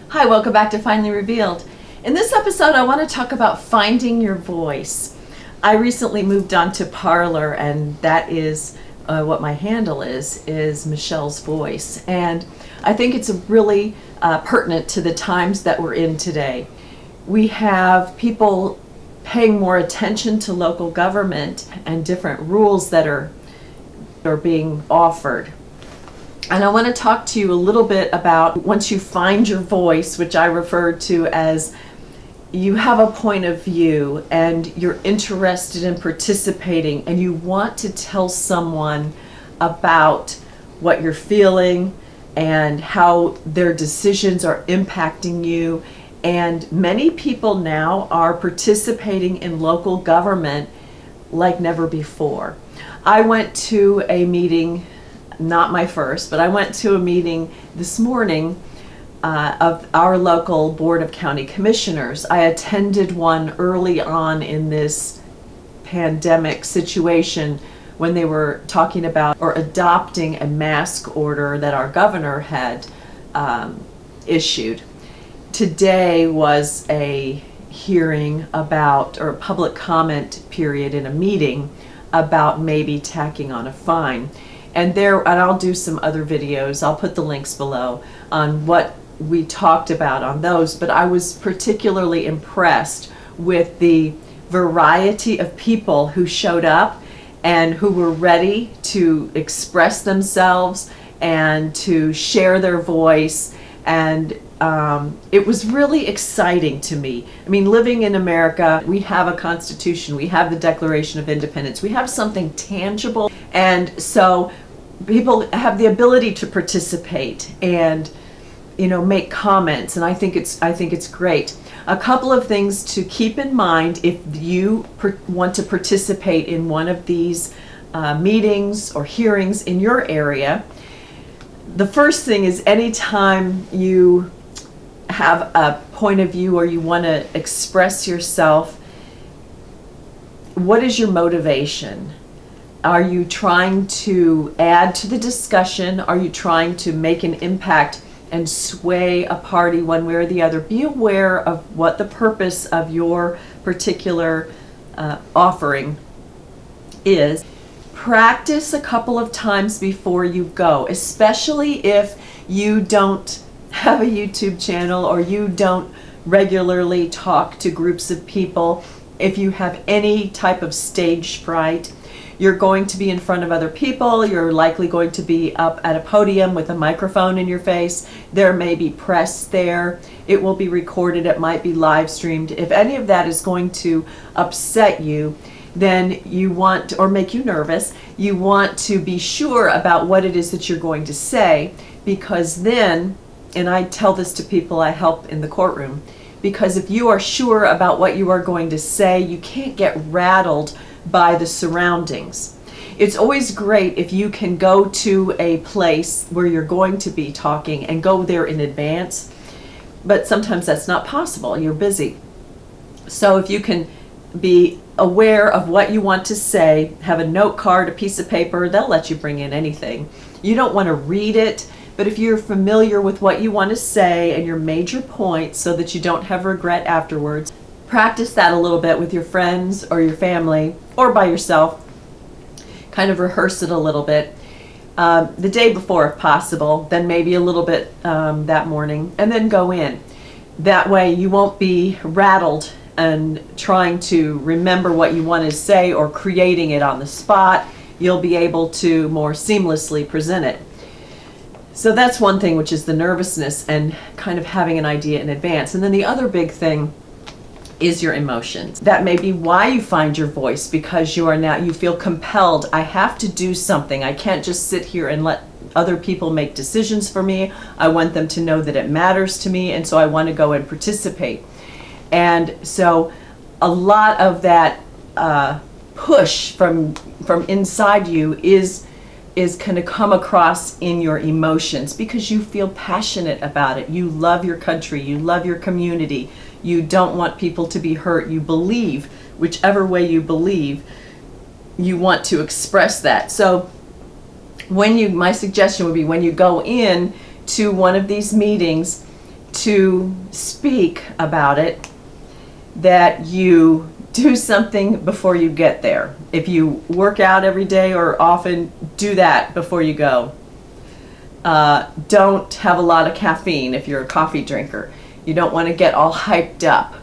Hi, welcome back to Finally Revealed. In this episode, I want to talk about finding your voice. I recently moved on to Parlor, and that is what my handle is Michelle's Voice. And I think it's really pertinent to the times that we're in today. We have people paying more attention to local government and different rules that are being offered. And I want to talk to you a little bit about once you find your voice, which I refer to as you have a point of view and you're interested in participating and you want to tell someone about what you're feeling and how their decisions are impacting you. And many people now are participating in local government like never before. I went to a meeting, not my first, but I went to a meeting this morning of our local Board of County Commissioners. I attended one early on in this pandemic situation when they were talking about or adopting a mask order that our governor had issued. Today was a hearing about, or a public comment period in a meeting about maybe tacking on a fine. And I'll do some other videos, I'll put the links below on what we talked about on those, but I was particularly impressed with the variety of people who showed up and who were ready to express themselves and to share their voice. And it was really exciting to me. I mean, living in America, we have a Constitution, we have the Declaration of Independence, we have something tangible, and so people have the ability to participate and make comments, and I think it's great. A couple of things to keep in mind if you want to participate in one of these meetings or hearings in your area. The first thing is anytime you have a point of view or you want to express yourself, what is your motivation? Are you trying to add to the discussion? Are you trying to make an impact and sway a party one way or the other? Be aware of what the purpose of your particular offering is. Practice a couple of times before you go, especially if you don't have a YouTube channel or you don't regularly talk to groups of people. If you have any type of stage fright, you're going to be in front of other people, you're likely going to be up at a podium with a microphone in your face, there may be press there, it will be recorded, it might be live streamed. If any of that is going to upset you, then you want, or make you nervous, you want to be sure about what it is that you're going to say, because then, and I tell this to people I help in the courtroom, because if you are sure about what you are going to say, you can't get rattled by the surroundings. It's always great if you can go to a place where you're going to be talking and go there in advance, but sometimes that's not possible, you're busy. So if you can be aware of what you want to say, have a note card, a piece of paper, they'll let you bring in anything. You don't want to read it, but if you're familiar with what you want to say and your major points so that you don't have regret afterwards, practice that a little bit with your friends or your family or by yourself. Kind of rehearse it a little bit the day before if possible, then maybe a little bit that morning, and then go in. That way you won't be rattled and trying to remember what you want to say or creating it on the spot. You'll be able to more seamlessly present it. So that's one thing, which is the nervousness and kind of having an idea in advance. And then the other big thing is your emotions. That may be why you find your voice, because you feel compelled. I have to do something. I can't just sit here and let other people make decisions for me. I want them to know that it matters to me, and so I want to go and participate. And so a lot of that push from inside you is going to come across in your emotions because you feel passionate about it. You love your country, you love your community, you don't want people to be hurt, you believe, whichever way you believe, you want to express that. So my suggestion would be when you go in to one of these meetings, to speak about it, that you do something before you get there. If you work out every day or often, do that before you go. Don't have a lot of caffeine if you're a coffee drinker. You don't want to get all hyped up.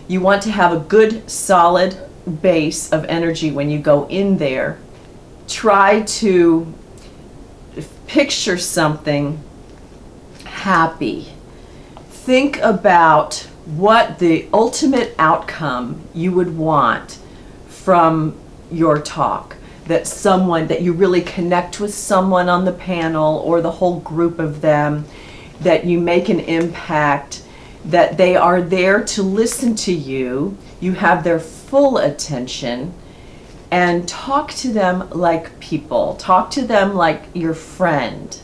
You want to have a good, solid base of energy when you go in there. Try to picture something happy. Think about what the ultimate outcome you would want from your talk. That you really connect with someone on the panel or the whole group of them, that you make an impact, that they are there to listen to you, you have their full attention, and talk to them like people. Talk to them like your friend.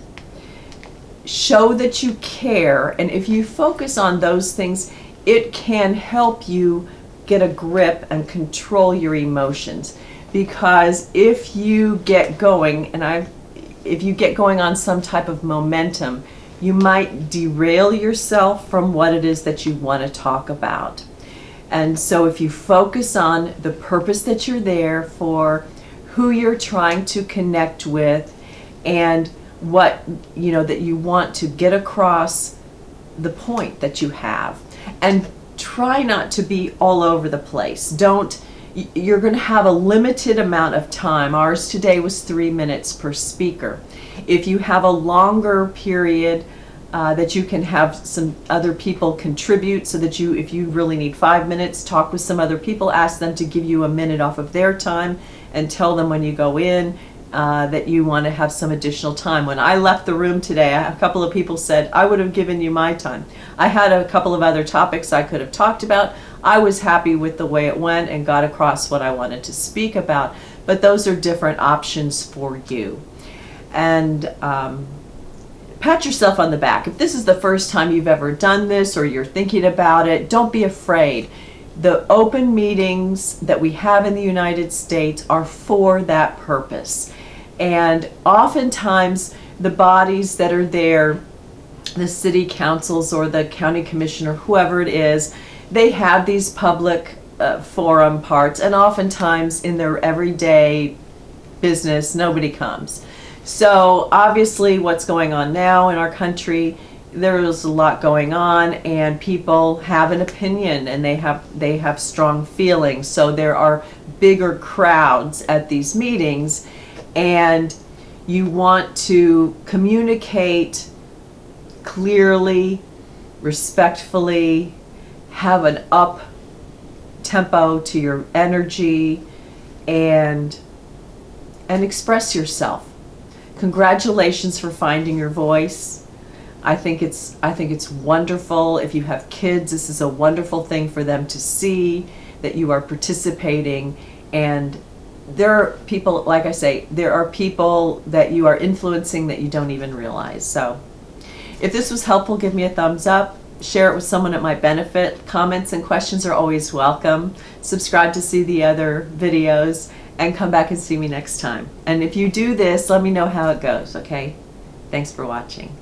Show that you care, and if you focus on those things, it can help you get a grip and control your emotions. Because if you get going, if you get going on some type of momentum, you might derail yourself from what it is that you want to talk about. And so if you focus on the purpose that you're there for, who you're trying to connect with, and what that you want to get across, the point that you have, and try not to be all over the place. You're going to have a limited amount of time. Ours today was 3 minutes per speaker. If you have a longer period that you can have some other people contribute, so that if you really need 5 minutes, talk with some other people, ask them to give you a minute off of their time, and tell them when you go in that you want to have some additional time. When I left the room today, a couple of people said, I would have given you my time. I had a couple of other topics I could have talked about. I was happy with the way it went and got across what I wanted to speak about, but those are different options for you. And pat yourself on the back. If this is the first time you've ever done this, or you're thinking about it, don't be afraid. The open meetings that we have in the United States are for that purpose. And oftentimes the bodies that are there, the city councils or the county commissioner, whoever it is, they have these public forum parts, and oftentimes in their everyday business, nobody comes. So obviously what's going on now in our country, there's a lot going on, and people have an opinion, and they have strong feelings. So there are bigger crowds at these meetings, and you want to communicate clearly, respectfully, have an up tempo to your energy, and express yourself. Congratulations for finding your voice. I think it's wonderful. If you have kids, this is a wonderful thing for them to see that you are participating. And there are people, like I say, there are people that you are influencing that you don't even realize. So if this was helpful, give me a thumbs up. Share it with someone it might benefit. Comments and questions are always welcome. Subscribe to see the other videos, and come back and see me next time. And if you do this, let me know how it goes, okay? Thanks for watching.